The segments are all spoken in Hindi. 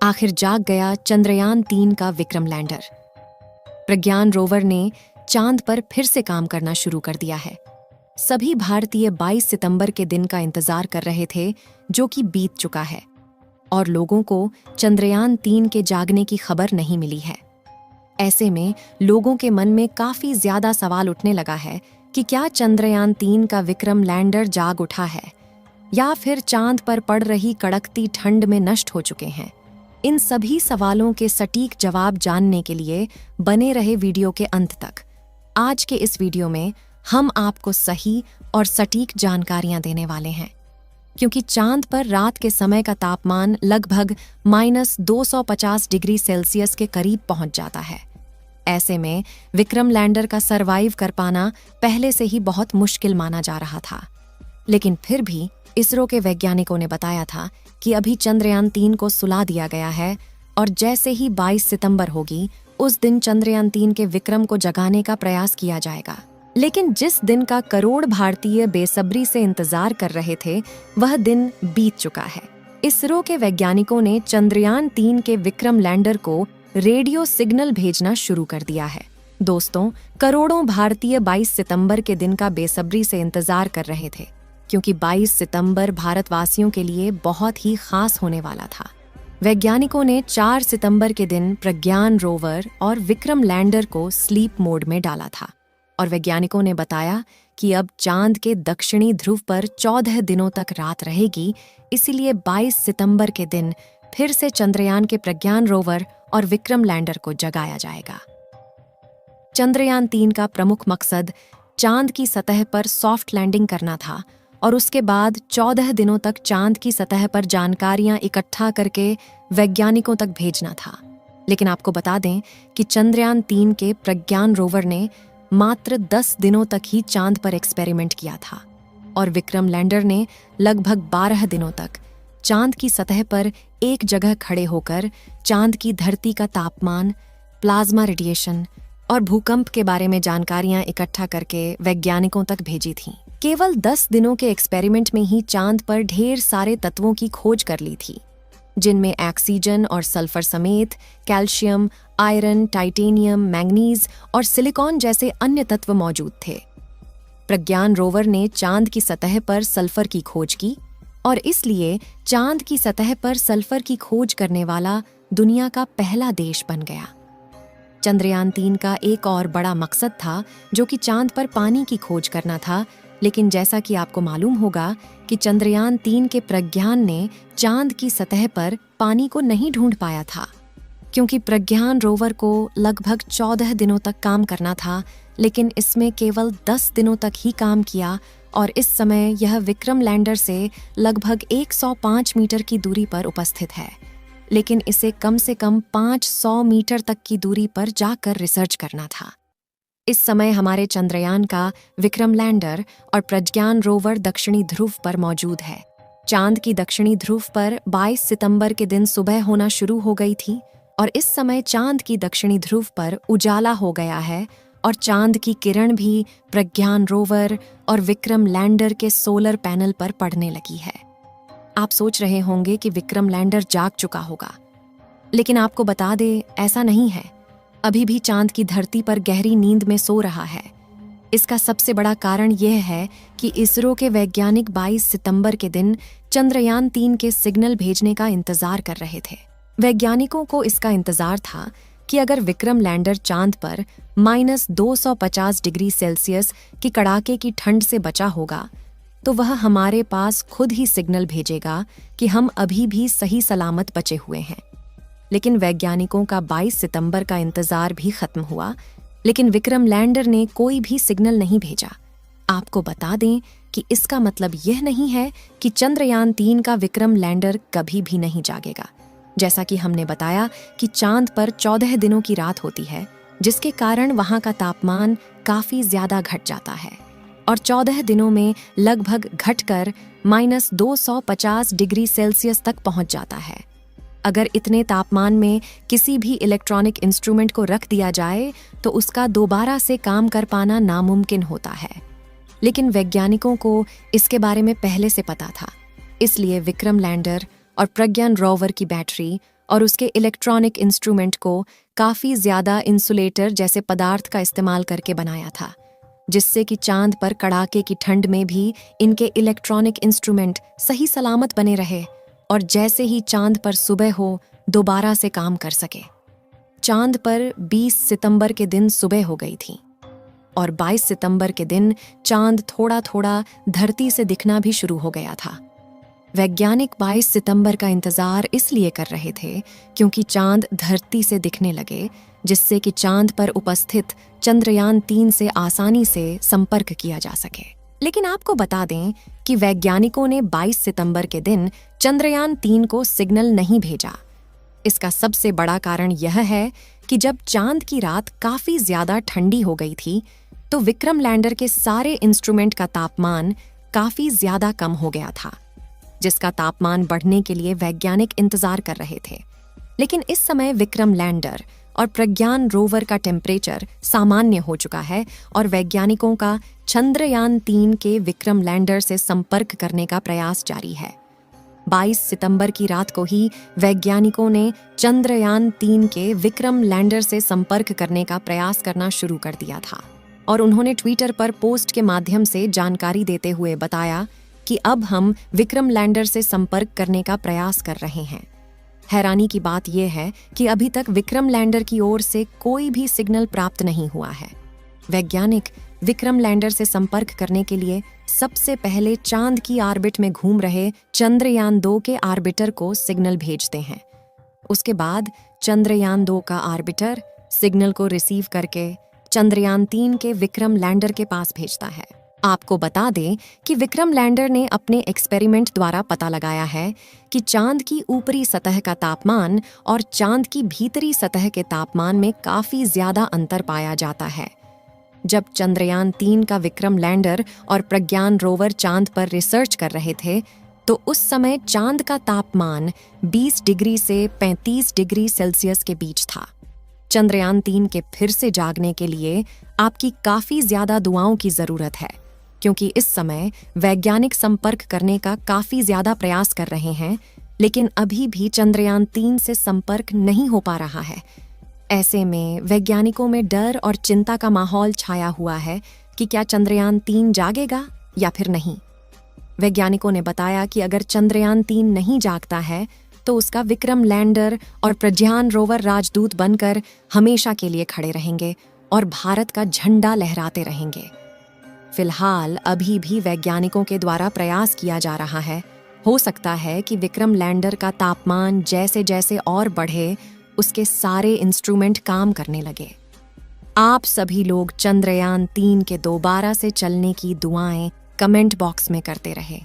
आखिर जाग गया चंद्रयान-3 का विक्रम लैंडर। प्रज्ञान रोवर ने चांद पर फिर से काम करना शुरू कर दिया है। सभी भारतीय 22 सितंबर के दिन का इंतजार कर रहे थे, जो कि बीत चुका है, और लोगों को चंद्रयान-3 के जागने की खबर नहीं मिली है। ऐसे में लोगों के मन में काफी ज्यादा सवाल उठने लगा है कि क्या चंद्रयान-3 का विक्रम लैंडर जाग उठा है या फिर चांद पर पड़ रही कड़कती ठंड में नष्ट हो चुके हैं। इन सभी सवालों के सटीक जवाब जानने के लिए बने रहे वीडियो के अंत तक। आज के इस वीडियो में हम आपको सही और सटीक जानकारियां देने वाले हैं, क्योंकि चांद पर रात के समय का तापमान लगभग -250 डिग्री सेल्सियस के करीब पहुंच जाता है। ऐसे में विक्रम लैंडर का सरवाइव कर पाना पहले से ही बहुत मुश्किल माना जा रहा था, लेकिन फिर भी इसरो के वैज्ञानिकों ने बताया था कि अभी चंद्रयान-3 को सुला दिया गया है और जैसे ही 22 सितंबर होगी, उस दिन चंद्रयान-3 के विक्रम को जगाने का प्रयास किया जाएगा। लेकिन जिस दिन का करोड़ भारतीय बेसब्री से इंतजार कर रहे थे, वह दिन बीत चुका है। इसरो के वैज्ञानिकों ने चंद्रयान-3 के विक्रम लैंडर को रेडियो सिग्नल भेजना शुरू कर दिया है। दोस्तों, करोड़ों भारतीय 22 सितंबर के दिन का बेसब्री से इंतजार कर रहे थे, क्योंकि 22 सितंबर भारतवासियों के लिए बहुत ही खास होने वाला था। वैज्ञानिकों ने 4 सितंबर के दिन प्रज्ञान रोवर और विक्रम लैंडर को स्लीप मोड में डाला था, और वैज्ञानिकों ने बताया कि अब चांद के दक्षिणी ध्रुव पर 14 दिनों तक रात रहेगी, इसीलिए 22 सितंबर के दिन फिर से चंद्रयान के प्रज्ञान रोवर और विक्रम लैंडर को जगाया जाएगा। चंद्रयान-3 का प्रमुख मकसद चांद की सतह पर सॉफ्ट लैंडिंग करना था और उसके बाद 14 दिनों तक चांद की सतह पर जानकारियां इकट्ठा करके वैज्ञानिकों तक भेजना था। लेकिन आपको बता दें कि चंद्रयान-3 के प्रज्ञान रोवर ने मात्र 10 दिनों तक ही चांद पर एक्सपेरिमेंट किया था, और विक्रम लैंडर ने लगभग 12 दिनों तक चांद की सतह पर एक जगह खड़े होकर चांद की धरती का तापमान, प्लाज्मा रेडिएशन और भूकंप के बारे में जानकारियां इकट्ठा करके वैज्ञानिकों तक भेजी थीं। केवल 10 दिनों के एक्सपेरिमेंट में ही चांद पर ढेर सारे तत्वों की खोज कर ली थी, जिनमें ऑक्सीजन और सल्फर समेत कैल्शियम, आयरन, टाइटेनियम, मैंगनीज और सिलिकॉन जैसे अन्य तत्व मौजूद थे। प्रज्ञान रोवर ने चांद की सतह पर सल्फर की खोज की, और इसलिए चांद की सतह पर सल्फर की खोज करने वाला दुनिया का पहला देश बन गया। चंद्रयान-3 का एक और बड़ा मकसद था, जो कि चांद पर पानी की खोज करना था, लेकिन जैसा कि आपको मालूम होगा कि चंद्रयान-3 के प्रज्ञान ने चांद की सतह पर पानी को नहीं ढूंढ पाया था, क्योंकि प्रज्ञान रोवर को लगभग 14 दिनों तक काम करना था, लेकिन इसमें केवल 10 दिनों तक ही काम किया, और इस समय यह विक्रम लैंडर से लगभग 105 मीटर की दूरी पर उपस्थित है, लेकिन इसे कम से कम 500 मीटर तक की दूरी पर जाकर रिसर्च करना था। इस समय हमारे चंद्रयान का विक्रम लैंडर और प्रज्ञान रोवर दक्षिणी ध्रुव पर मौजूद है। चांद की दक्षिणी ध्रुव पर 22 सितंबर के दिन सुबह होना शुरू हो गई थी, और इस समय चांद की दक्षिणी ध्रुव पर उजाला हो गया है, और चांद की किरण भी प्रज्ञान रोवर और विक्रम लैंडर के सोलर पैनल पर पड़ने लगी है। आप सोच रहे होंगे कि विक्रम लैंडर जाग चुका होगा, लेकिन आपको बता दे, ऐसा नहीं है। अभी भी चांद की धरती पर गहरी नींद में सो रहा है। इसका सबसे बड़ा कारण यह है कि इसरो के वैज्ञानिक 22 सितंबर के दिन चंद्रयान-3 के सिग्नल भेजने का इंतजार कर रहे थे। वैज्ञानिकों को इसका इंतजार था कि अगर विक्रम लैंडर चांद पर -250 डिग्री सेल्सियस की कड़ाके की ठंड से बचा होगा, तो वह हमारे पास खुद ही सिग्नल भेजेगा कि हम अभी भी सही सलामत बचे हुए हैं। लेकिन वैज्ञानिकों का 22 सितंबर का इंतजार भी खत्म हुआ, लेकिन विक्रम लैंडर ने कोई भी सिग्नल नहीं भेजा। आपको बता दें कि इसका मतलब यह नहीं है कि चंद्रयान-3 का विक्रम लैंडर कभी भी नहीं जागेगा। जैसा कि हमने बताया कि चांद पर 14 दिनों की रात होती है, जिसके कारण वहां का तापमान काफी ज्यादा घट जाता है, और 14 दिनों में लगभग घटकर -250 डिग्री सेल्सियस तक पहुंच जाता है। अगर इतने तापमान में किसी भी इलेक्ट्रॉनिक इंस्ट्रूमेंट को रख दिया जाए, तो उसका दोबारा से काम कर पाना नामुमकिन होता है। लेकिन वैज्ञानिकों को इसके बारे में पहले से पता था, इसलिए विक्रम लैंडर और प्रज्ञान रोवर की बैटरी और उसके इलेक्ट्रॉनिक इंस्ट्रूमेंट को काफ़ी ज़्यादा इंसुलेटर जैसे पदार्थ का इस्तेमाल करके बनाया था, जिससे कि चांद पर कड़ाके की ठंड में भी इनके इलेक्ट्रॉनिक इंस्ट्रूमेंट सही सलामत बने रहे और जैसे ही चांद पर सुबह हो दोबारा से काम कर सके। चांद पर 20 सितंबर के दिन सुबह हो गई थी और 22 सितंबर के दिन चांद थोड़ा थोड़ा धरती से दिखना भी शुरू हो गया था। वैज्ञानिक 22 सितंबर का इंतजार इसलिए कर रहे थे क्योंकि चांद धरती से दिखने लगे, जिससे कि चांद पर उपस्थित चंद्रयान 3 से आसानी से संपर्क किया जा सके। लेकिन आपको बता दें कि वैज्ञानिकों ने 22 सितंबर के दिन चंद्रयान 3 को सिग्नल नहीं भेजा। इसका सबसे बड़ा कारण यह है कि जब चांद की रात काफी ज्यादा ठंडी हो गई थी तो विक्रम लैंडर के सारे इंस्ट्रूमेंट का तापमान काफी ज्यादा कम हो गया था, जिसका तापमान बढ़ने के लिए वैज्ञानिक इंतजार कर रहे थे। लेकिन इस समय विक्रम लैंडर और प्रज्ञान रोवर का टेम्परेचर सामान्य हो चुका है और वैज्ञानिकों का चंद्रयान 3 के विक्रम लैंडर से संपर्क करने का प्रयास जारी है। 22 सितंबर की रात को ही वैज्ञानिकों ने चंद्रयान 3 के विक्रम लैंडर से संपर्क करने का प्रयास करना शुरू कर दिया था और उन्होंने ट्विटर पर पोस्ट के माध्यम से जानकारी देते हुए बताया कि अब हम विक्रम लैंडर से संपर्क करने का प्रयास कर रहे हैं। हैरानी की बात यह है कि अभी तक विक्रम लैंडर की ओर से कोई भी सिग्नल प्राप्त नहीं हुआ है। वैज्ञानिक विक्रम लैंडर से संपर्क करने के लिए सबसे पहले चांद की ऑर्बिट में घूम रहे चंद्रयान 2 के ऑर्बिटर को सिग्नल भेजते हैं। उसके बाद चंद्रयान 2 का ऑर्बिटर सिग्नल को रिसीव करके चंद्रयान 3 के विक्रम लैंडर के पास भेजता है। आपको बता दें कि विक्रम लैंडर ने अपने एक्सपेरिमेंट द्वारा पता लगाया है कि चांद की ऊपरी सतह का तापमान और चांद की भीतरी सतह के तापमान में काफी ज्यादा अंतर पाया जाता है। जब चंद्रयान 3 का विक्रम लैंडर और प्रज्ञान रोवर चांद पर रिसर्च कर रहे थे तो उस समय चांद का तापमान 20 डिग्री से 35 डिग्री सेल्सियस के बीच था। चंद्रयान 3 के फिर से जागने के लिए आपकी काफी ज्यादा दुआओं की जरूरत है, क्योंकि इस समय वैज्ञानिक संपर्क करने का काफी ज्यादा प्रयास कर रहे हैं, लेकिन अभी भी चंद्रयान 3 से संपर्क नहीं हो पा रहा है। ऐसे में वैज्ञानिकों में डर और चिंता का माहौल छाया हुआ है कि क्या चंद्रयान 3 जागेगा या फिर नहीं। वैज्ञानिकों ने बताया कि अगर चंद्रयान 3 नहीं जागता है तो उसका विक्रम लैंडर और प्रज्ञान रोवर राजदूत बनकर हमेशा के लिए खड़े रहेंगे और भारत का झंडा लहराते रहेंगे। फिलहाल अभी भी वैज्ञानिकों के द्वारा प्रयास किया जा रहा है। हो सकता है कि विक्रम लैंडर का तापमान जैसे जैसे और बढ़े उसके सारे इंस्ट्रूमेंट काम करने लगे। आप सभी लोग चंद्रयान 3 के दोबारा से चलने की दुआएं कमेंट बॉक्स में करते रहे,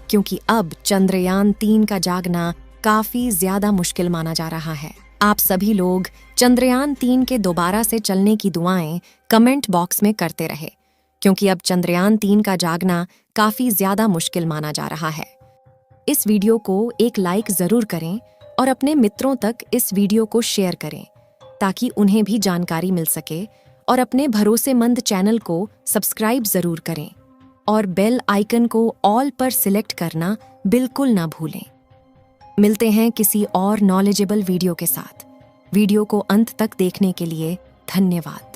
क्योंकि अब चंद्रयान 3 का जागना काफी ज्यादा मुश्किल माना जा रहा है। आप सभी लोग चंद्रयान 3 के दोबारा से चलने की दुआएं कमेंट बॉक्स में करते रहे, क्योंकि अब चंद्रयान 3 का जागना काफी ज्यादा मुश्किल माना जा रहा है। इस वीडियो को एक लाइक जरूर करें और अपने मित्रों तक इस वीडियो को शेयर करें ताकि उन्हें भी जानकारी मिल सके, और अपने भरोसेमंद चैनल को सब्सक्राइब जरूर करें और बेल आइकन को ऑल पर सिलेक्ट करना बिल्कुल ना भूलें। मिलते हैं किसी और नॉलेजेबल वीडियो के साथ। वीडियो को अंत तक देखने के लिए धन्यवाद।